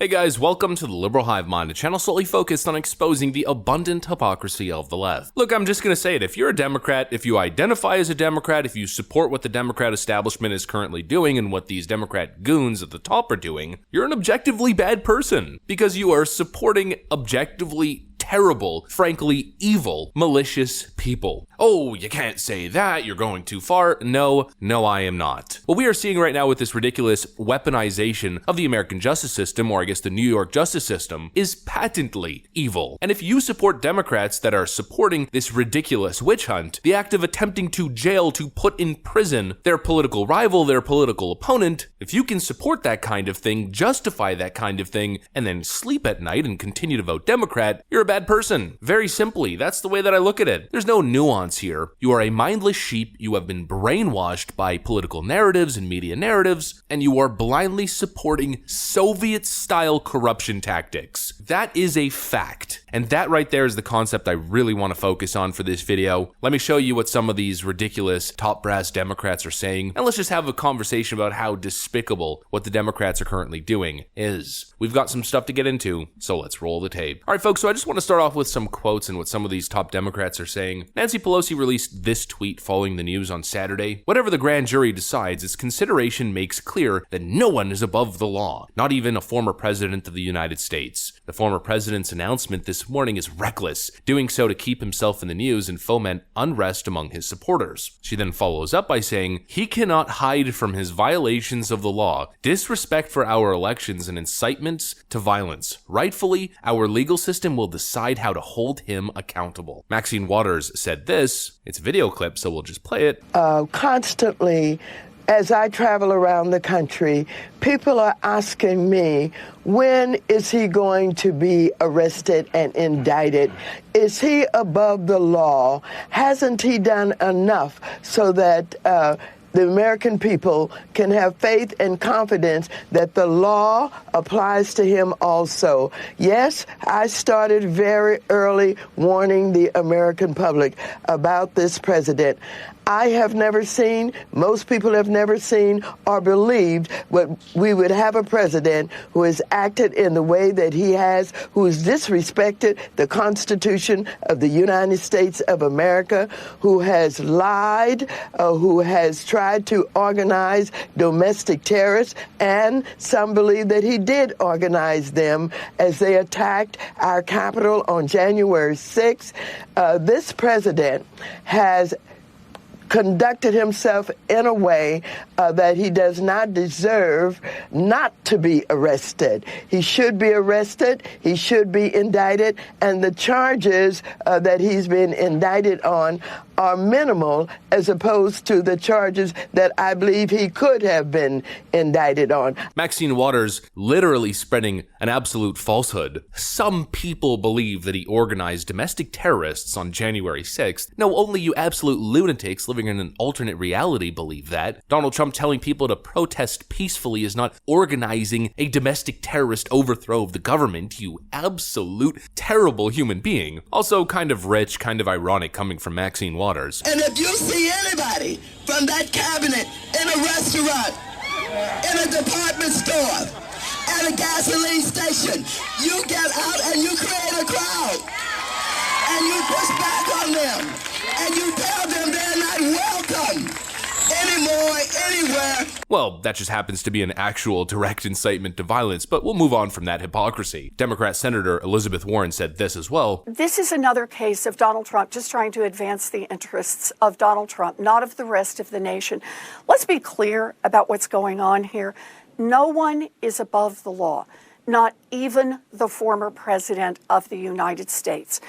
Hey guys, welcome to the Liberal Hive Mind, a channel solely focused on exposing the abundant hypocrisy of the left. Look, I'm just gonna say it, if you're a Democrat, if you identify as a Democrat, if you support what the Democrat establishment is currently doing and what these Democrat goons at the top are doing, you're an objectively bad person, because you are supporting objectively terrible, frankly evil, malicious people. Oh, you can't say that, you're going too far. No, I am not. What we are seeing right now with this ridiculous weaponization of the American justice system, or I guess the New York justice system, is patently evil. And if you support Democrats that are supporting this ridiculous witch hunt, the act of attempting to jail, to put in prison their political rival, their political opponent, if you can support that kind of thing, justify that kind of thing, and then sleep at night and continue to vote Democrat, you're a bad person. Very simply, that's the way that I look at it. There's no nuance here. You are a mindless sheep, you have been brainwashed by political narratives and media narratives, and you are blindly supporting Soviet-style corruption tactics. That is a fact. And that right there is the concept I really want to focus on for this video. Let me show you what some of these ridiculous top brass Democrats are saying, and let's just have a conversation about how despicable what the Democrats are currently doing is. We've got some stuff to get into, so let's roll the tape. All right, folks, so I just want to start off with some quotes and what some of these top Democrats are saying. Nancy Pelosi released this tweet following the news on Saturday. Whatever the grand jury decides, its consideration makes clear that no one is above the law, not even a former president of the United States. The former president's announcement this morning is reckless, doing so to keep himself in the news and foment unrest among his supporters. She then follows up by saying, he cannot hide from his violations of the law, disrespect for our elections, and incitements to violence. Rightfully, our legal system will decide how to hold him accountable. Maxine Waters said this. It's a video clip, so we'll just play it. Constantly, as I travel around the country, people are asking me, when is he going to be arrested and indicted? Is he above the law? Hasn't he done enough so that the American people can have faith and confidence that the law applies to him also? Yes, I started very early warning the American public about this president. I have never seen, most people have never seen or believed what we would have a president who has acted in the way that he has, who has disrespected the Constitution of the United States of America, who has lied, who has tried to organize domestic terrorists, and some believe that he did organize them as they attacked our Capitol on January 6th. This president has conducted himself in a way that he does not deserve not to be arrested. He should be arrested, he should be indicted, and the charges that he's been indicted on are minimal as opposed to the charges that I believe he could have been indicted on. Maxine Waters literally spreading an absolute falsehood. Some people believe that he organized domestic terrorists on January 6th. No, only you absolute lunatics living in an alternate reality believe that. Donald Trump telling people to protest peacefully is not organizing a domestic terrorist overthrow of the government, you absolute terrible human being. Also kind of rich, kind of ironic coming from Maxine Waters. And if you see anybody from that cabinet in a restaurant, in a department store, at a gasoline station, you get out and you create a crowd. And you push back on them. And you tell them they're not welcome anymore, anywhere. Well, that just happens to be an actual direct incitement to violence, but we'll move on from that hypocrisy. Democrat Senator Elizabeth Warren said this as well. This is another case of Donald Trump just trying to advance the interests of Donald Trump, not of the rest of the nation. Let's be clear about what's going on here. No one is above the law, not even the former president of the United States.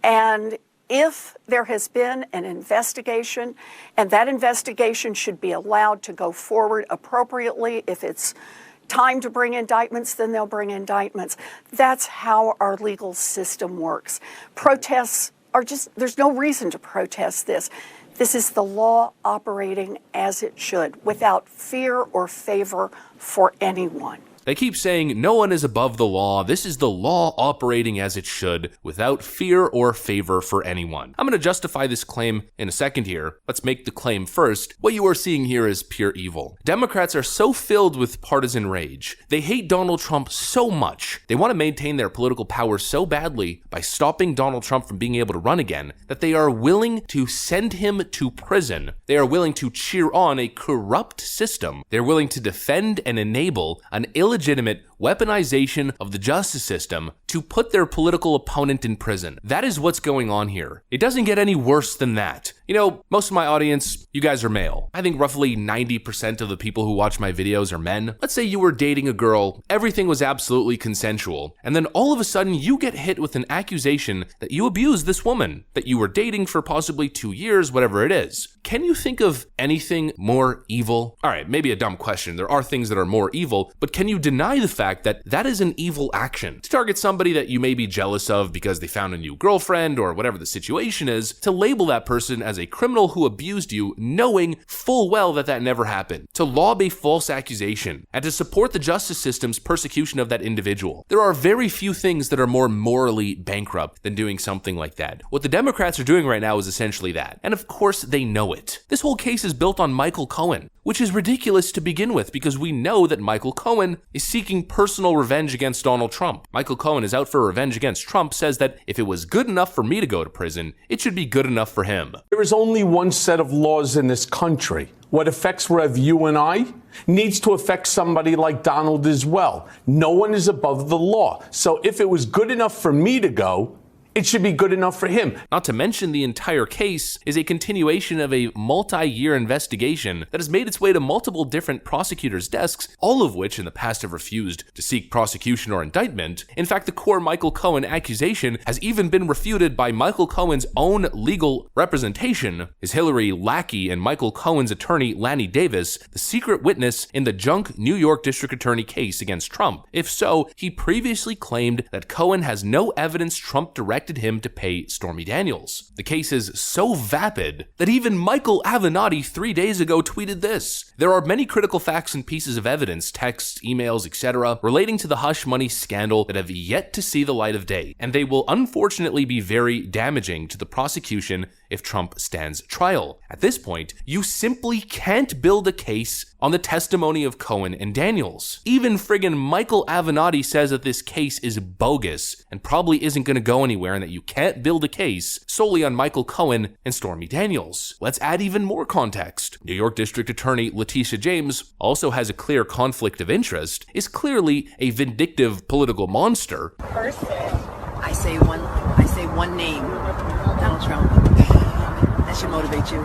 And if there has been an investigation, and that investigation should be allowed to go forward appropriately, if it's time to bring indictments, then they'll bring indictments. That's how our legal system works. Protests are just, there's no reason to protest this. This is the law operating as it should, without fear or favor for anyone. They keep saying no one is above the law, this is the law operating as it should, without fear or favor for anyone. I'm going to justify this claim in a second here. Let's make the claim first. What you are seeing here is pure evil. Democrats are so filled with partisan rage. They hate Donald Trump so much. They want to maintain their political power so badly by stopping Donald Trump from being able to run again that they are willing to send him to prison. They are willing to cheer on a corrupt system. They're willing to defend and enable an illegitimate weaponization of the justice system to put their political opponent in prison. That is what's going on here. It doesn't get any worse than that. You know, most of my audience, you guys are male. I think roughly 90% of the people who watch my videos are men. Let's say you were dating a girl, everything was absolutely consensual, and then all of a sudden you get hit with an accusation that you abused this woman, that you were dating for possibly 2 years, whatever it is. Can you think of anything more evil? All right, maybe a dumb question. There are things that are more evil, but can you deny the fact that that is an evil action? To target somebody that you may be jealous of because they found a new girlfriend or whatever the situation is, to label that person as a criminal who abused you, knowing full well that that never happened, to lob a false accusation, and to support the justice system's persecution of that individual. There are very few things that are more morally bankrupt than doing something like that. What the Democrats are doing right now is essentially that, and of course they know it. This whole case is built on Michael Cohen, which is ridiculous to begin with because we know that Michael Cohen is seeking personal revenge against Donald Trump. Michael Cohen is out for revenge against Trump, says that if it was good enough for me to go to prison, it should be good enough for him. There is only one set of laws in this country. What affects Rev you and I needs to affect somebody like Donald as well. No one is above the law. So if it was good enough for me to go, it should be good enough for him. Not to mention the entire case is a continuation of a multi-year investigation that has made its way to multiple different prosecutors' desks, all of which in the past have refused to seek prosecution or indictment. In fact, the core Michael Cohen accusation has even been refuted by Michael Cohen's own legal representation. Is Hillary lackey and Michael Cohen's attorney Lanny Davis the secret witness in the junk New York District Attorney case against Trump? If so, he previously claimed that Cohen has no evidence Trump directed him to pay Stormy Daniels. The case is so vapid that even Michael Avenatti 3 days ago tweeted this: "There are many critical facts and pieces of evidence, texts, emails, etc., relating to the hush money scandal that have yet to see the light of day, and they will unfortunately be very damaging to the prosecution if Trump stands trial. At this point, you simply can't build a case on the testimony of Cohen and Daniels. Even friggin' Michael Avenatti says that this case is bogus and probably isn't going to go anywhere and that you can't build a case solely on Michael Cohen and Stormy Daniels. Let's add even more context. New York District Attorney Letitia James also has a clear conflict of interest, is clearly a vindictive political monster. I say one name, Donald Trump. That should motivate you.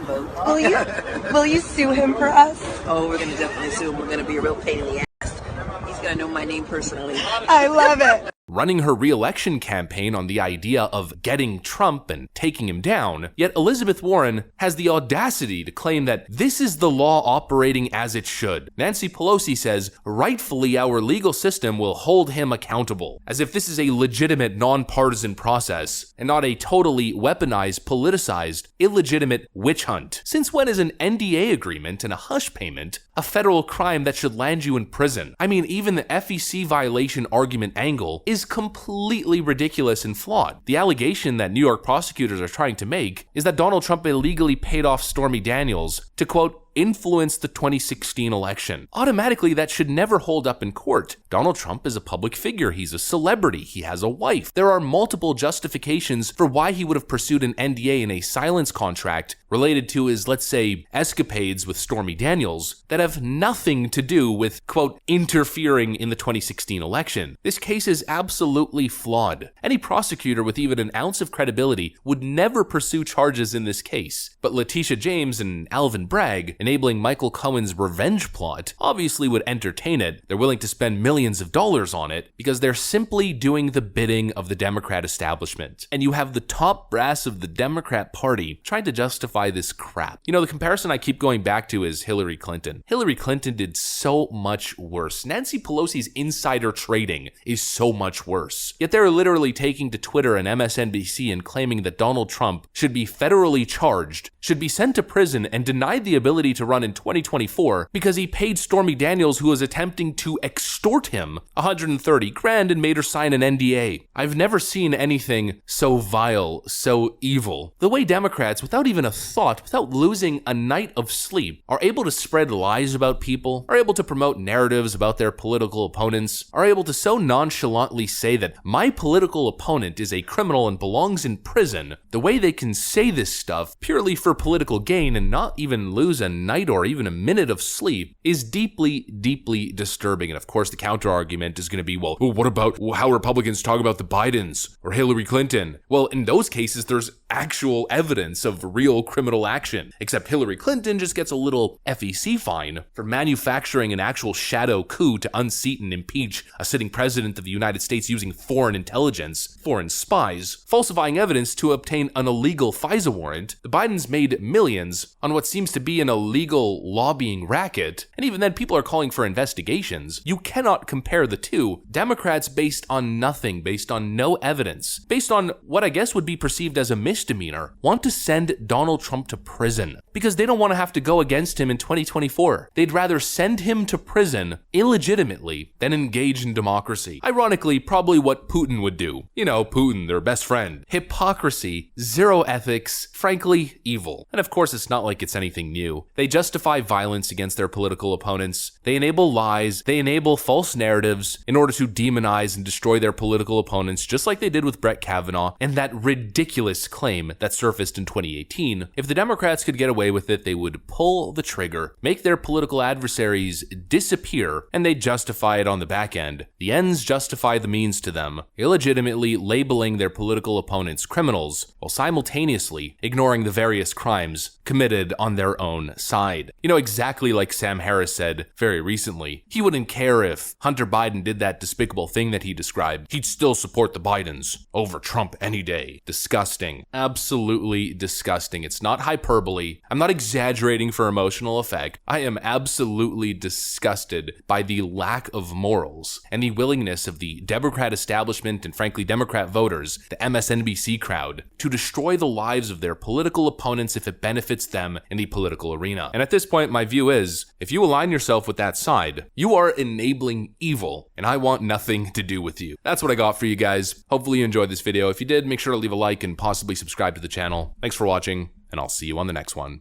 Vote. Will you sue him for us? Oh, we're gonna definitely sue him. We're gonna be a real pain in the ass. He's gonna know my name personally. I love it. Running her re-election campaign on the idea of getting Trump and taking him down, yet Elizabeth Warren has the audacity to claim that this is the law operating as it should. Nancy Pelosi says, rightfully our legal system will hold him accountable, as if this is a legitimate nonpartisan process and not a totally weaponized, politicized, illegitimate witch hunt. Since when is an NDA agreement and a hush payment a federal crime that should land you in prison? I mean, even the FEC violation argument angle is completely ridiculous and flawed. The allegation that New York prosecutors are trying to make is that Donald Trump illegally paid off Stormy Daniels to, quote, influence the 2016 election. Automatically, that should never hold up in court. Donald Trump is a public figure. He's a celebrity. He has a wife. There are multiple justifications for why he would have pursued an NDA in a silence contract related to his, let's say, escapades with Stormy Daniels that have nothing to do with, quote, interfering in the 2016 election. This case is absolutely flawed. Any prosecutor with even an ounce of credibility would never pursue charges in this case. But Letitia James and Alvin Bragg, enabling Michael Cohen's revenge plot, obviously would entertain it. They're willing to spend millions of dollars on it because they're simply doing the bidding of the Democrat establishment. And you have the top brass of the Democrat Party trying to justify this crap. You know, the comparison I keep going back to is Hillary Clinton. Hillary Clinton did so much worse. Nancy Pelosi's insider trading is so much worse. Yet they're literally taking to Twitter and MSNBC and claiming that Donald Trump should be federally charged, should be sent to prison, and denied the ability ability to run in 2024 because he paid Stormy Daniels, who was attempting to extort him, $130,000 and made her sign an NDA. I've never seen anything so vile, so evil. The way Democrats, without even a thought, without losing a night of sleep, are able to spread lies about people, are able to promote narratives about their political opponents, are able to so nonchalantly say that my political opponent is a criminal and belongs in prison. The way they can say this stuff purely for political gain and not even lose a night or even a minute of sleep is deeply, deeply disturbing. And of course, the counter argument is going to be, well, what about how Republicans talk about the Bidens or Hillary Clinton? Well, in those cases, there's actual evidence of real criminal action, except Hillary Clinton just gets a little FEC fine for manufacturing an actual shadow coup to unseat and impeach a sitting president of the United States using foreign intelligence, foreign spies, falsifying evidence to obtain an illegal FISA warrant. The Bidens made millions on what seems to be an illegal lobbying racket, and even then people are calling for investigations. You cannot compare the two. Democrats, based on nothing, based on no evidence, based on what I guess would be perceived as a misdemeanor, want to send Donald Trump to prison because they don't want to have to go against him in 2024. They'd rather send him to prison illegitimately than engage in democracy. Ironically, probably what Putin would do. You know, Putin, their best friend. Hypocrisy, zero ethics, frankly, evil. And of course, it's not like it's anything new. They justify violence against their political opponents. They enable lies. They enable false narratives in order to demonize and destroy their political opponents, just like they did with Brett Kavanaugh and that ridiculous claim that surfaced in 2018. If the Democrats could get away with it, they would pull the trigger, make their political adversaries disappear, and they'd justify it on the back end. The ends justify the means to them, illegitimately labeling their political opponents criminals while simultaneously ignoring the various crimes committed on their own side. You know, exactly like Sam Harris said very recently, he wouldn't care if Hunter Biden did that despicable thing that he described. He'd still support the Bidens over Trump any day. Disgusting. Absolutely disgusting. It's not hyperbole. I'm not exaggerating for emotional effect. I am absolutely disgusted by the lack of morals and the willingness of the Democrat establishment and frankly Democrat voters, the MSNBC crowd, to destroy the lives of their political opponents if it benefits them in the political arena. And at this point, my view is, if you align yourself with that side, you are enabling evil, and I want nothing to do with you. That's what I got for you guys. Hopefully you enjoyed this video. If you did, make sure to leave a like and possibly subscribe to the channel. Thanks for watching, and I'll see you on the next one.